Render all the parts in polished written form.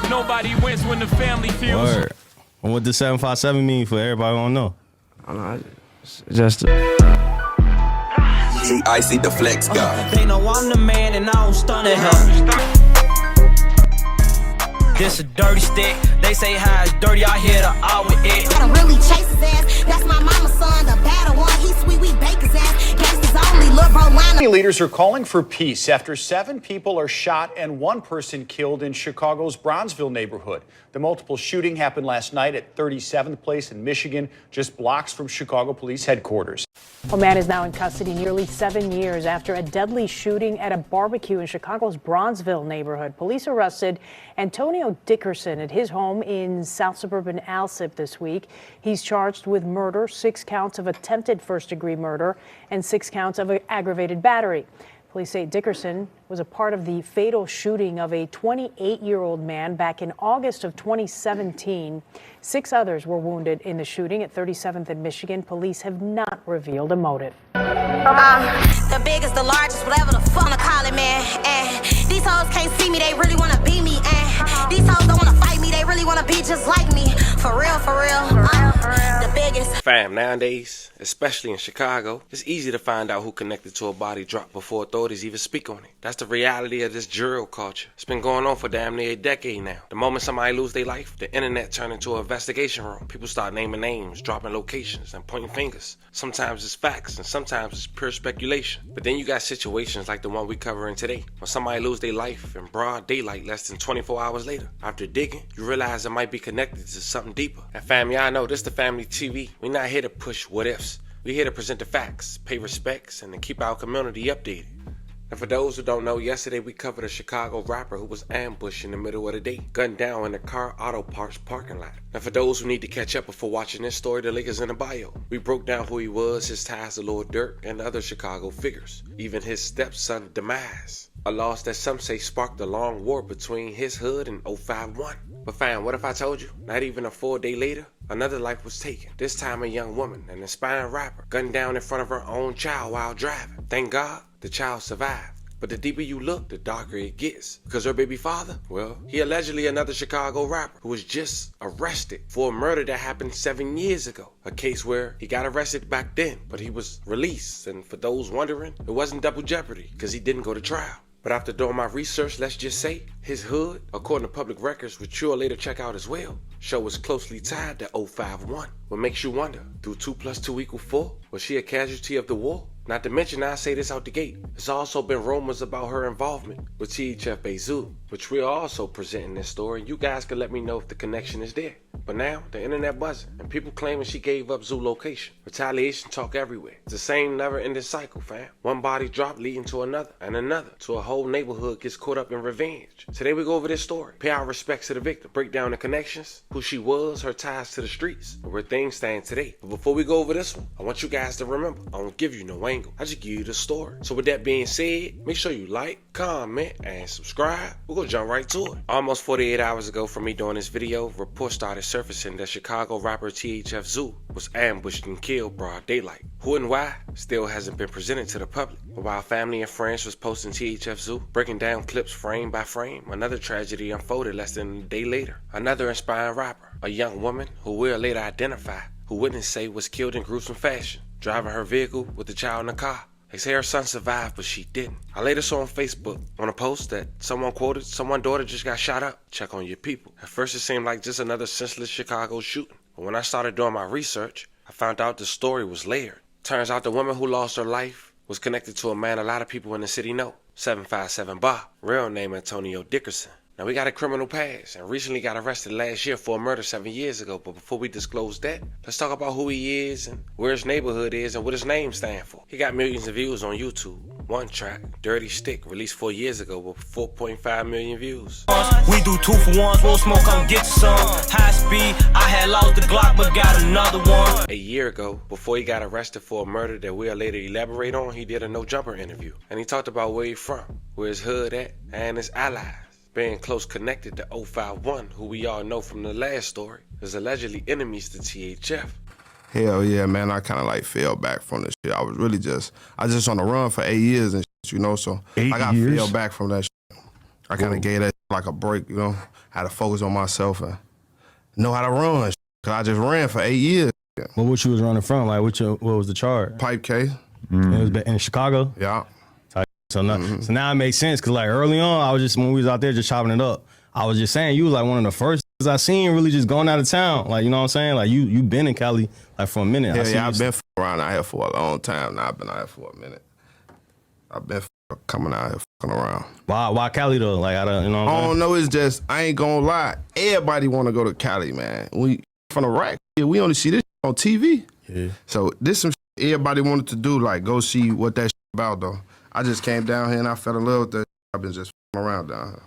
Nobody wins when the family feels. Word. And what does 757 mean for everybody who don't know? I don't know, just I see the flex guy. They know I'm the man and I don't stun at her. This a dirty stick. They say how it's dirty, I hear the I with it. Gotta really chase his ass. That's my mama's son, the battle one. He sweet, we bake his ass. Gangsters only, lil' bro line. Leaders are calling for peace after 7 people are shot and 1 person killed in Chicago's Bronzeville neighborhood. The multiple shooting happened last night at 37th Place in Michigan, just blocks from Chicago Police headquarters. A man is now in custody nearly 7 years after a deadly shooting at a barbecue in Chicago's Bronzeville neighborhood. Police arrested Antonio Dickerson at his home in south suburban Alsip this week. He's charged with murder, 6 counts of attempted first-degree murder, and 6 counts of aggravated battery. Police say Dickerson was a part of the fatal shooting of a 28-year-old man back in August of 2017. 6 others were wounded in the shooting at 37th and Michigan. Police have not revealed a motive. The biggest, the largest, whatever the fuck I call it, man. And these hoes can't see me, they really wanna be me. And these hoes don't wanna fight me, they really wanna be just like me. For real, for real. The biggest. Fam, nowadays, especially in Chicago, it's easy to find out who connected to a body drop before authorities even speak on it. That's the reality of this drill culture. It's been going on for damn near a decade now. The moment somebody lose their life, the internet turned into an investigation room. People start naming names, dropping locations, and pointing fingers. Sometimes it's facts, and sometimes it's pure speculation. But then you got situations like the one we covering today, when somebody lose their life in broad daylight less than 24 hours later. After digging, you realize it might be connected to something deeper. And fam, y'all know this the Family TV. We're not here to push what ifs. We're here to present the facts, pay respects, and to keep our community updated. And for those who don't know, yesterday we covered a Chicago rapper who was ambushed in the middle of the day, gunned down in a car auto parts parking lot. And for those who need to catch up before watching this story, the link is in the bio. We broke down who he was, his ties to Lord Durk, and other Chicago figures, even his stepson's demise. A loss that some say sparked a long war between his hood and 051. But fam, what if I told you, not even a full day later, another life was taken. This time a young woman, an aspiring rapper, gunned down in front of her own child while driving. Thank God, the child survived. But the deeper you look, the darker it gets. Because her baby father, well, he allegedly another Chicago rapper who was just arrested for a murder that happened 7 years ago. A case where he got arrested back then, but he was released. And for those wondering, it wasn't double jeopardy because he didn't go to trial. But after doing my research, let's just say, his hood, according to public records, which you'll later check out as well, show was closely tied to 051. What makes you wonder, do 2 + 2 = 4? Was she a casualty of the war? Not to mention, I say this out the gate, there's also been rumors about her involvement with THF Zoo, which we're also presenting this story. You guys can let me know if the connection is there. But now, the internet buzzing, and people claiming she gave up Zoo location. Retaliation talk everywhere. It's the same never-ending cycle, fam. One body drop leading to another, and another, till a whole neighborhood gets caught up in revenge. Today we go over this story, pay our respects to the victim, break down the connections, who she was, her ties to the streets, and where things stand today. But before we go over this one, I want you guys to remember, I don't give you no angle, I just give you the story. So with that being said, make sure you like, comment, and subscribe. We're gonna jump right to it. Almost 48 hours ago from me doing this video, reports started surfacing that Chicago rapper THF Zoo was ambushed and killed broad daylight. Who and why still hasn't been presented to the public. But while family and friends was posting THF Zoo, breaking down clips frame by frame, another tragedy unfolded less than a day later. Another inspiring rapper, a young woman who we'll later identify, who witnesses say was killed in gruesome fashion, driving her vehicle with the child in the car. They say her son survived, but she didn't. I later saw on Facebook on a post that someone quoted, someone's daughter just got shot up. Check on your people. At first it seemed like just another senseless Chicago shooting. But when I started doing my research, I found out the story was layered. Turns out the woman who lost her life was connected to a man a lot of people in the city know. 757 Bob, real name Antonio Dickerson. Now we got a criminal past and recently got arrested last year for a murder 7 years ago. But before we disclose that, let's talk about who he is and where his neighborhood is and what his name stands for. He got millions of views on YouTube. One track, Dirty Stick, released 4 years ago with 4.5 million views. We do 2 for 1s, we'll smoke, come get some. High speed, I had lost the Glock but got another one. A year ago, before he got arrested for a murder that we'll later elaborate on, he did a No Jumper interview. And he talked about where he's from, where his hood at, and his allies. Being close connected to 051, who we all know from the last story, is allegedly enemies to THF. Hell yeah, man, I kind of like fell back from this shit. I was on the run for 8 years and shit, you know, so I got fell back from that shit. I kind of gave that like a break, you know. I had to focus on myself and know how to run. Cause I just ran for 8 years. What you was running from? Like, what was the charge? Pipe case. It was in Chicago? Yeah. So now it makes sense, because like early on, I was just, when we was out there just chopping it up, I was just saying, you was like one of the first I seen really just going out of town. Like, you know what I'm saying? Like, you been in Cali like for a minute. Yeah, I've been around out here for a long time now. I've been out here for a minute. I've been coming out here fucking around. Why Cali though? Like, you know what I'm saying? I don't know, it's just, I ain't gonna lie. Everybody wanna go to Cali, man. We from the rack, we only see this on TV. Yeah. So this some shit everybody wanted to do, like go see what that shit about though. I just came down here and I fell in love with that shit. I've been just around down here.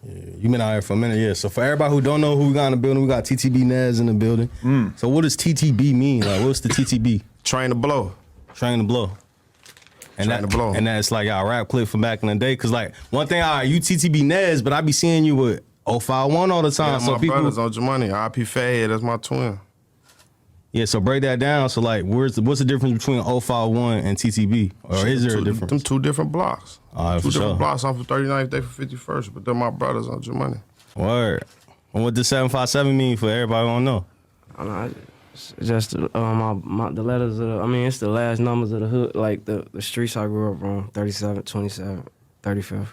Yeah, you been out here for a minute, yeah. So for everybody who don't know who we got in the building, we got TTB Nez in the building. So what does TTB mean? Like, what's the TTB? Train to blow. Train to blow. And Train to blow. And that's like our rap clip from back in the day. Cause like one thing, you TTB Nez, but I be seeing you with 051 all the time. Yeah, so my people, brothers on Jemani, RP Fayed, that's my twin. Yeah, so break that down. So like, what's the difference between 051 and TTB? Or is there a difference? Them two different blocks. Two different blocks. I'm from 39th, they from 51st, but they're my brothers on Jemani. Word. And what does 757 mean for everybody who don't know? I don't know, it's just the letters of it's the last numbers of the hood, like the streets I grew up on, 37, 27, 35th.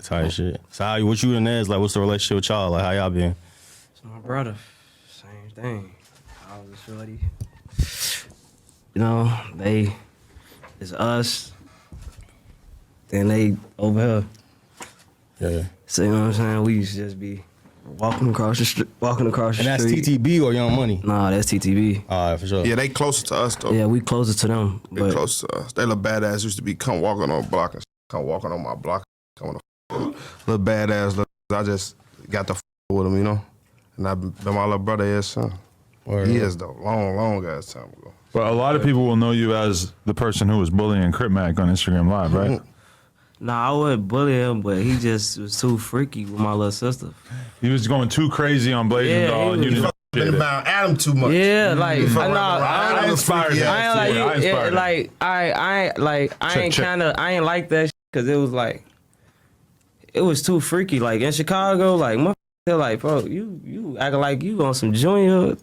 Tight shit. So what you and Nez, like, what's the relationship with y'all? Like, how y'all been? It's my brother, same thing. I was shorty. You know, it's us, then they over here. Yeah. So you know what I'm saying? We used to just be walking across the street. And that's TTB or Young Money? Nah, that's TTB. All right, for sure. Yeah, they closer to us though. Yeah, we closer to them. They closer to us. They little badass used to be come walking on the block and come walking on my block. Coming to little badass. I just got to with them, you know. And I've been my little brother ever since. Years though, long ass time ago. But a lot of people will know you as the person who was bullying Crip Mac on Instagram Live, right? Nah, I wouldn't bully him, but he just was too freaky with my little sister. He was going too crazy on Blazing Doll, and you didn't Been about Adam too much. Yeah, like I inspired him. I ain't like that because it was like, it was too freaky. Like in Chicago, like they're like, bro, you acting like you on some junior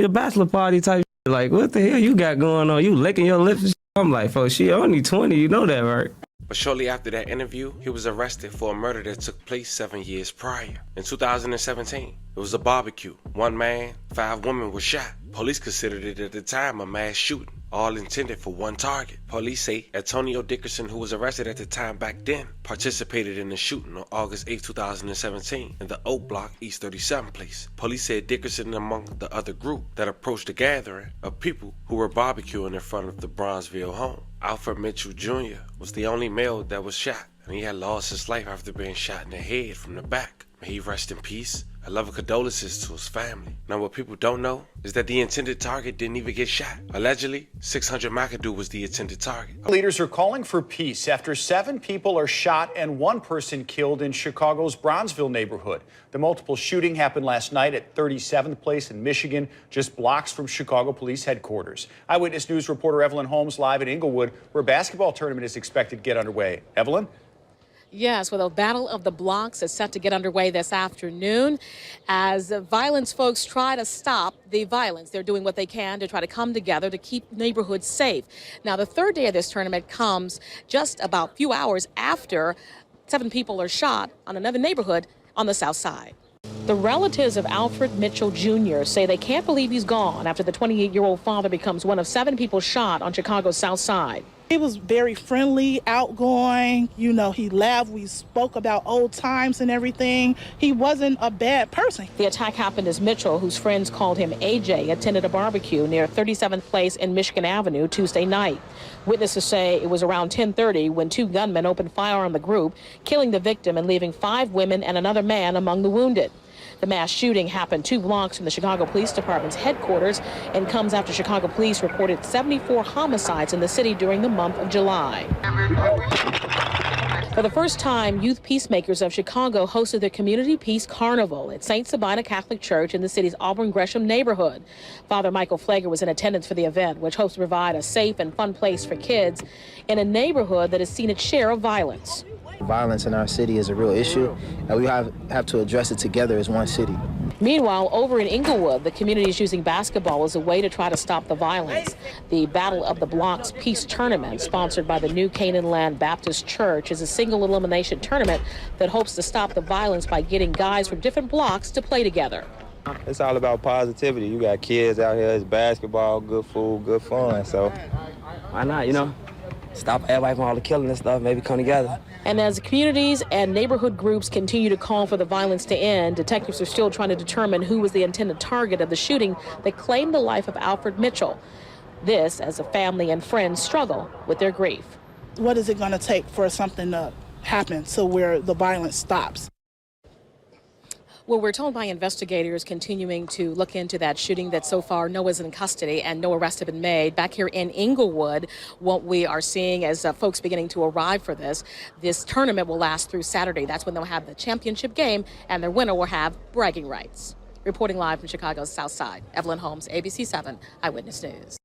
bachelor party type shit. Like, what the hell you got going on? You licking your lips and shit. I'm like, bro, she only 20, you know that, right? But shortly after that interview, he was arrested for a murder that took place 7 years prior. In 2017, it was a barbecue. 1 man, 5 women were shot. Police considered it at the time a mass shooting, all intended for 1 target. Police say Antonio Dickerson, who was arrested at the time back then, participated in the shooting on August 8, 2017 in the Oak Block, East 37th place. Police said Dickerson among the other group that approached the gathering of people who were barbecuing in front of the Bronzeville home. Alfred Mitchell Jr. was the only male that was shot, and he had lost his life after being shot in the head from the back. May he rest in peace. I love and condolences to his family. Now what people don't know is that the intended target didn't even get shot. Allegedly, 600 McAdoo was the intended target. Leaders are calling for peace after 7 people are shot and 1 person killed in Chicago's Bronzeville neighborhood. The multiple shooting happened last night at 37th Place in Michigan, just blocks from Chicago Police headquarters. Eyewitness News reporter Evelyn Holmes live in Inglewood, where a basketball tournament is expected to get underway. Evelyn? Yes, well, the Battle of the Blocks is set to get underway this afternoon as violence folks try to stop the violence. They're doing what they can to try to come together to keep neighborhoods safe. Now, the 3rd day of this tournament comes just about a few hours after 7 people are shot on another neighborhood on the south side. The relatives of Alfred Mitchell Jr. say they can't believe he's gone after the 28-year-old father becomes one of 7 people shot on Chicago's south side. He was very friendly, outgoing. You know, he laughed. We spoke about old times and everything. He wasn't a bad person. The attack happened as Mitchell, whose friends called him AJ, attended a barbecue near 37th Place and Michigan Avenue Tuesday night. Witnesses say it was around 10:30 when 2 gunmen opened fire on the group, killing the victim and leaving 5 women and another man among the wounded. The mass shooting happened 2 blocks from the Chicago Police Department's headquarters and comes after Chicago police reported 74 homicides in the city during the month of July. For the first time, youth peacemakers of Chicago hosted their Community Peace Carnival at St. Sabina Catholic Church in the city's Auburn Gresham neighborhood. Father Michael Flager was in attendance for the event, which hopes to provide a safe and fun place for kids in a neighborhood that has seen its share of violence. Violence in our city is a real issue, and we have to address it together as one city. Meanwhile, over in Inglewood, the community is using basketball as a way to try to stop the violence. The Battle of the Blocks Peace Tournament, sponsored by the New Canaan Land Baptist Church, is a single elimination tournament that hopes to stop the violence by getting guys from different blocks to play together. It's all about positivity. You got kids out here, it's basketball, good food, good fun, so why not, stop everybody from all the killing and stuff, maybe come together. And as communities and neighborhood groups continue to call for the violence to end, detectives are still trying to determine who was the intended target of the shooting that claimed the life of Alfred Mitchell. This as a family and friends struggle with their grief. What is it going to take for something to happen so where the violence stops? Well, we're told by investigators continuing to look into that shooting that so far no one's in custody and no arrests have been made. Back here in Inglewood, what we are seeing as folks beginning to arrive for this tournament will last through Saturday. That's when they'll have the championship game and their winner will have bragging rights. Reporting live from Chicago's South Side, Evelyn Holmes, ABC 7 Eyewitness News.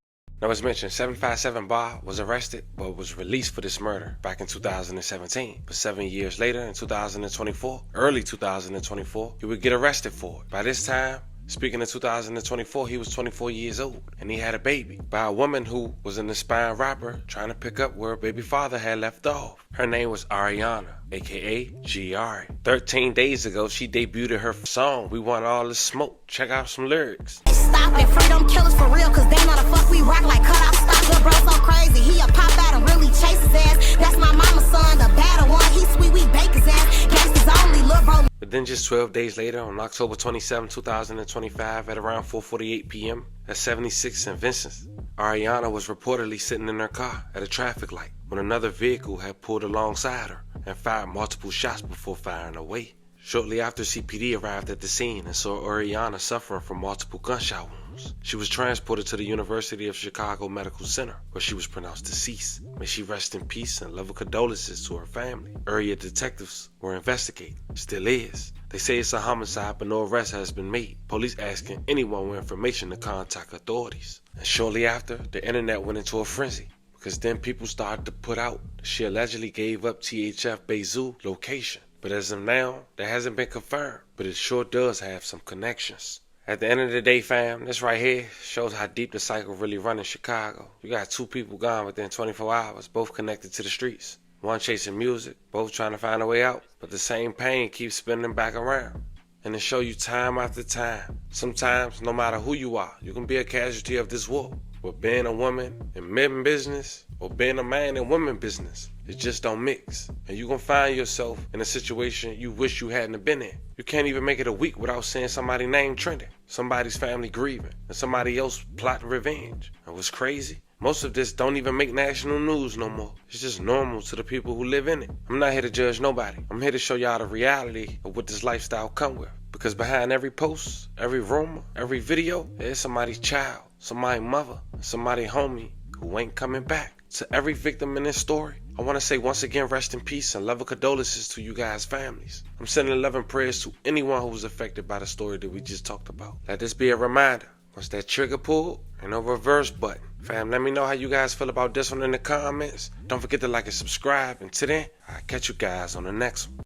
Now, as mentioned, 757 Bar was arrested but was released for this murder back in 2017. But 7 years later, in 2024, early 2024, he would get arrested for it. By this time, speaking of 2024, he was 24 years old, and he had a baby by a woman who was an inspired rapper trying to pick up where her baby father had left off. Her name was Ariana, aka Giari. 13 days ago, she debuted her song, We Want All the Smoke. Check out some lyrics. Stop it, freedom killers for real, cause they know the fuck we rock like cut out stops. Lil' bro so crazy, he a pop out and really chase his ass. That's my mama's son, the battle one, he sweet, we bake his ass. Gangsters only, lil' bro. But then just 12 days later, on October 27, 2025, at around 4:48 p.m. at 76 St. Vincent's, Ariana was reportedly sitting in her car at a traffic light when another vehicle had pulled alongside her and fired multiple shots before firing away. Shortly after, CPD arrived at the scene and saw Ariana suffering from multiple gunshot wounds. She was transported to the University of Chicago Medical Center, where she was pronounced deceased. May she rest in peace and love condolences to her family. Area detectives were investigating, still is. They say it's a homicide, but no arrest has been made. Police asking anyone with information to contact authorities. And shortly after, the internet went into a frenzy, because then people started to put out that she allegedly gave up THF Zoo location. But as of now, that hasn't been confirmed, but it sure does have some connections. At the end of the day, fam, this right here shows how deep the cycle really runs in Chicago. You got two people gone within 24 hours, both connected to the streets. One chasing music, both trying to find a way out, but the same pain keeps spinning back around. And to show you time after time, sometimes, no matter who you are, you can be a casualty of this war. But being a woman in men business or being a man in women business, it just don't mix. And you gonna find yourself in a situation you wish you hadn't been in. You can't even make it a week without seeing somebody's name trending, somebody's family grieving, and somebody else plotting revenge. And what's crazy? Most of this don't even make national news no more. It's just normal to the people who live in it. I'm not here to judge nobody. I'm here to show y'all the reality of what this lifestyle come with. Because behind every post, every rumor, every video, there's somebody's child, somebody's mother, somebody's homie who ain't coming back. To every victim in this story, I want to say once again, rest in peace and love and condolences to you guys' families. I'm sending love and prayers to anyone who was affected by the story that we just talked about. Let this be a reminder. Once that trigger pulled, and no reverse button. Fam, let me know how you guys feel about this one in the comments. Don't forget to like and subscribe. And till then, I'll catch you guys on the next one.